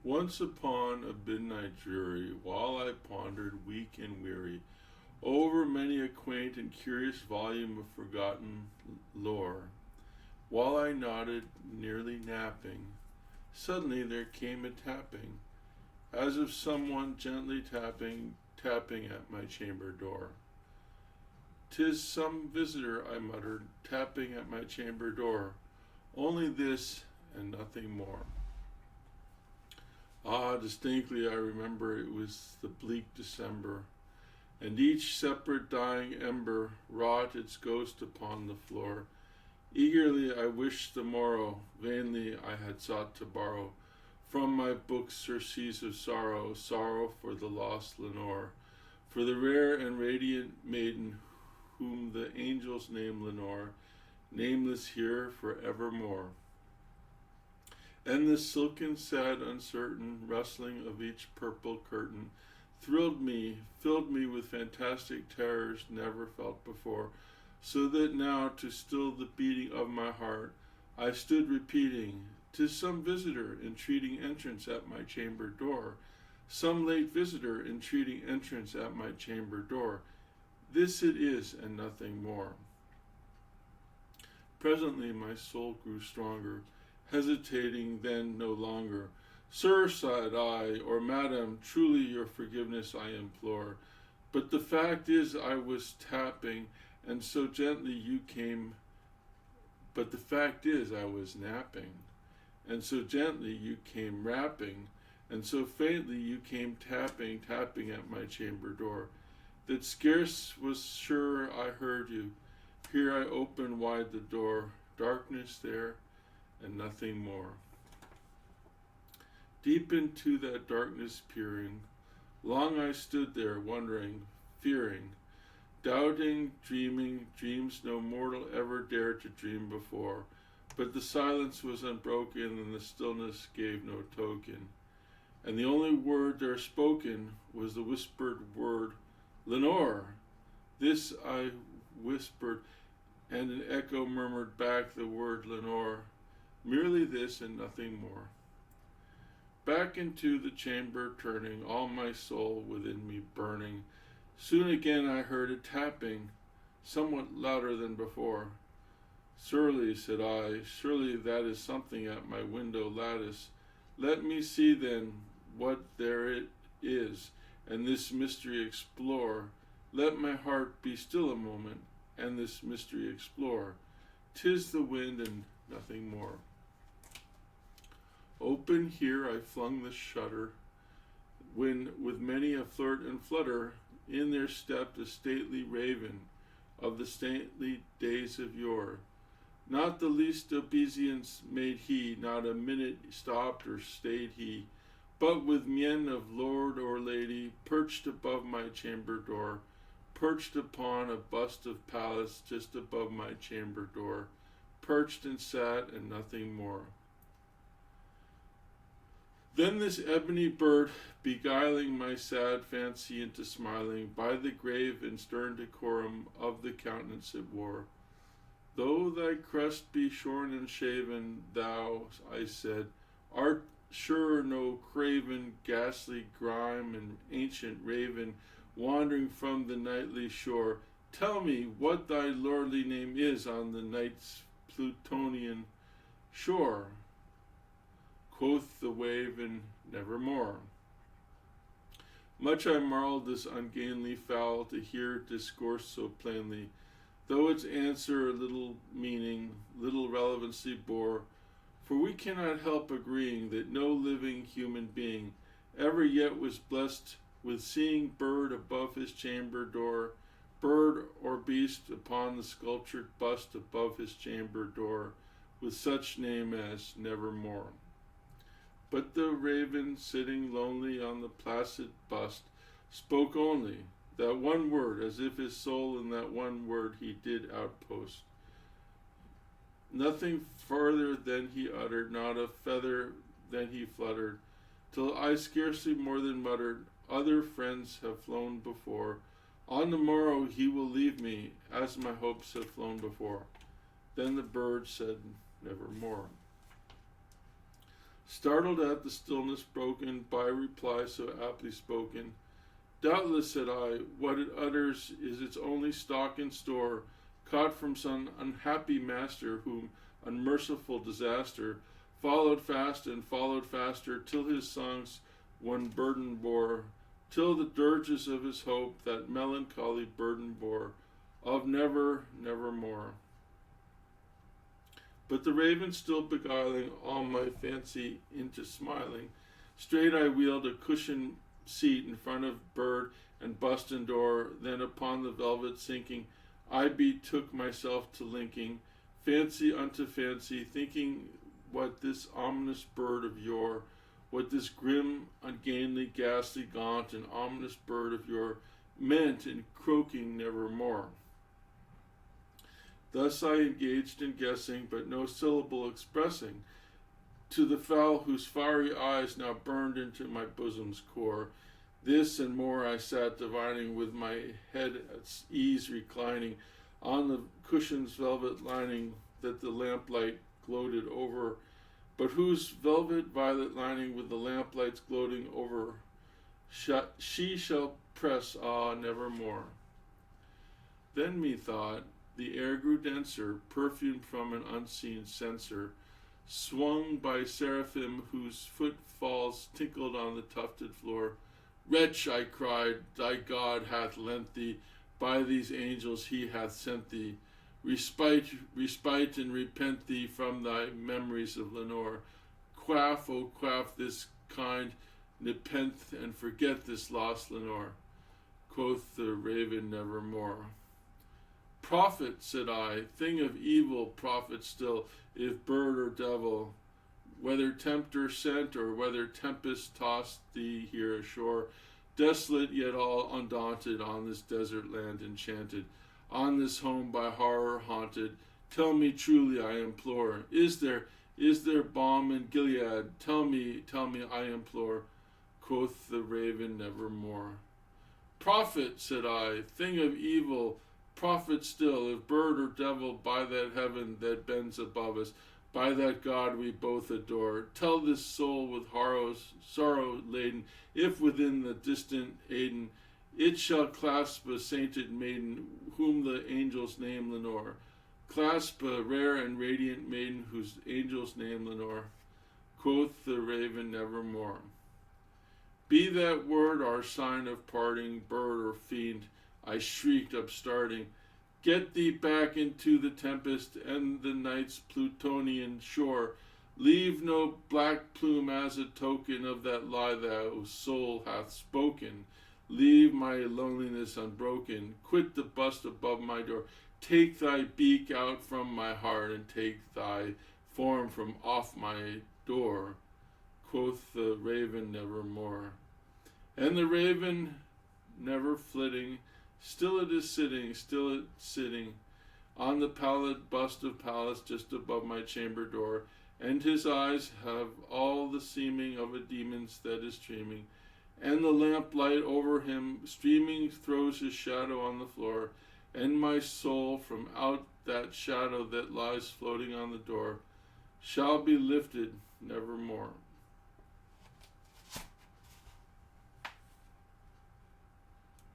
Once upon a midnight dreary, while I pondered, weak and weary, over many a quaint and curious volume of forgotten lore, while I nodded, nearly napping, suddenly there came a tapping, as of someone gently tapping at my chamber door. "'Tis some visitor," I muttered, "tapping at my chamber door. Only this and nothing more." Ah, distinctly I remember it was the bleak December, and each separate dying ember wrought its ghost upon the floor. Eagerly I wished the morrow, vainly I had sought to borrow from my books surcease of sorrow, sorrow for the lost Lenore, for the rare and radiant maiden whom the angels name Lenore, nameless here for evermore. And the silken, sad, uncertain rustling of each purple curtain thrilled me, filled me with fantastic terrors never felt before, so that now, to still the beating of my heart, I stood repeating, "'Tis some visitor entreating entrance at my chamber door, some late visitor entreating entrance at my chamber door. This it is, and nothing more." Presently my soul grew stronger, hesitating then no longer. "Sir," sighed I, "or madam, truly your forgiveness I implore. But the fact is I was tapping, and so gently you came. But the fact is I was napping, and so gently you came rapping, and so faintly you came tapping at my chamber door, that scarce was sure I heard you. Here I opened wide the door, darkness there, and nothing more." Deep into that darkness peering, long I stood there, wondering, fearing, doubting, dreaming dreams no mortal ever dared to dream before. But the silence was unbroken, and the stillness gave no token. And the only word there spoken was the whispered word, "Lenore!" This I whispered, and an echo murmured back the word "Lenore." Merely this and nothing more. Back into the chamber turning, all my soul within me burning, soon again I heard a tapping, somewhat louder than before. "Surely," said I, "surely that is something at my window lattice. Let me see then what there it is, and this mystery explore. Let my heart be still a moment, and this mystery explore. 'Tis the wind and nothing more." Open here I flung the shutter, when with many a flirt and flutter in there stepped a stately raven of the stately days of yore. Not the least obeisance made he, not a minute stopped or stayed he, but with mien of lord or lady, perched above my chamber door, perched upon a bust of Pallas just above my chamber door, perched and sat and nothing more. Then this ebony bird, beguiling my sad fancy into smiling, by the grave and stern decorum of the countenance it wore. "Though thy crest be shorn and shaven, thou," I said, "art sure no craven, ghastly grime and ancient raven, wandering from the nightly shore. Tell me what thy lordly name is on the night's Plutonian shore." Quoth the raven, "Nevermore." Much I marvelled this ungainly fowl to hear discourse so plainly, though its answer little meaning, little relevancy bore, for we cannot help agreeing that no living human being ever yet was blessed with seeing bird above his chamber door, bird or beast upon the sculptured bust above his chamber door, with such name as Nevermore. But the raven, sitting lonely on the placid bust, spoke only that one word, as if his soul in that one word he did outpost. Nothing farther than he uttered, not a feather than he fluttered, till I scarcely more than muttered, "Other friends have flown before. On the morrow he will leave me, as my hopes have flown before." Then the bird said, "Nevermore." startled at the stillness broken by reply so aptly spoken. Doubtless, said I, what it utters is its only stock and store, caught from some unhappy master whom unmerciful disaster followed fast and followed faster till his songs one burden bore, till the dirges of his hope that melancholy burden bore, of never, nevermore. But the raven still beguiling all my fancy into smiling, straight I wheeled a cushioned seat in front of bird and bust and door, then upon the velvet sinking, I betook myself to linking fancy unto fancy, thinking what this ominous bird of yore, what this grim, ungainly, ghastly, gaunt, and ominous bird of yore meant in croaking nevermore. Thus I engaged in guessing, but no syllable expressing, to the fowl whose fiery eyes now burned into my bosom's core. This and more I sat divining, with my head at ease reclining on the cushion's velvet lining that the lamplight gloated over, but whose velvet violet lining with the lamplights gloating over she shall press, nevermore. Then methought the air grew denser, perfumed from an unseen censer, swung by seraphim whose footfalls tinkled on the tufted floor. Wretch, I cried, thy God hath lent thee, by these angels he hath sent thee. Respite and repent thee from thy memories of Lenore. Quaff, O quaff this kind nepenthe, and forget this lost Lenore. Quoth the raven nevermore. Prophet, said I, thing of evil, prophet still, if bird or devil, whether tempter sent or whether tempest tossed thee here ashore, desolate yet all undaunted, on this desert land enchanted, on this home by horror haunted, tell me truly, I implore, is there balm in Gilead? Tell me, I implore. Quoth the raven nevermore. Prophet, said I, thing of evil, prophet still, if bird or devil, by that heaven that bends above us, by that God we both adore, tell this soul with sorrow laden, if within the distant Aidenn it shall clasp a sainted maiden, whom the angels name Lenore. Clasp a rare and radiant maiden, whose angels name Lenore. Quoth the raven nevermore. Be that word our sign of parting, bird or fiend, I shrieked upstarting. Get thee back into the tempest and the night's Plutonian shore. Leave no black plume as a token of that lie thou soul hath spoken. Leave my loneliness unbroken. Quit the bust above my door. Take thy beak out from my heart, and take thy form from off my door. Quoth the raven nevermore. And the raven never flitting, still it is sitting, on the pallid bust of Pallas just above my chamber door, and his eyes have all the seeming of a demon's that is dreaming, and the lamplight over him streaming throws his shadow on the floor, and my soul from out that shadow that lies floating on the door shall be lifted nevermore.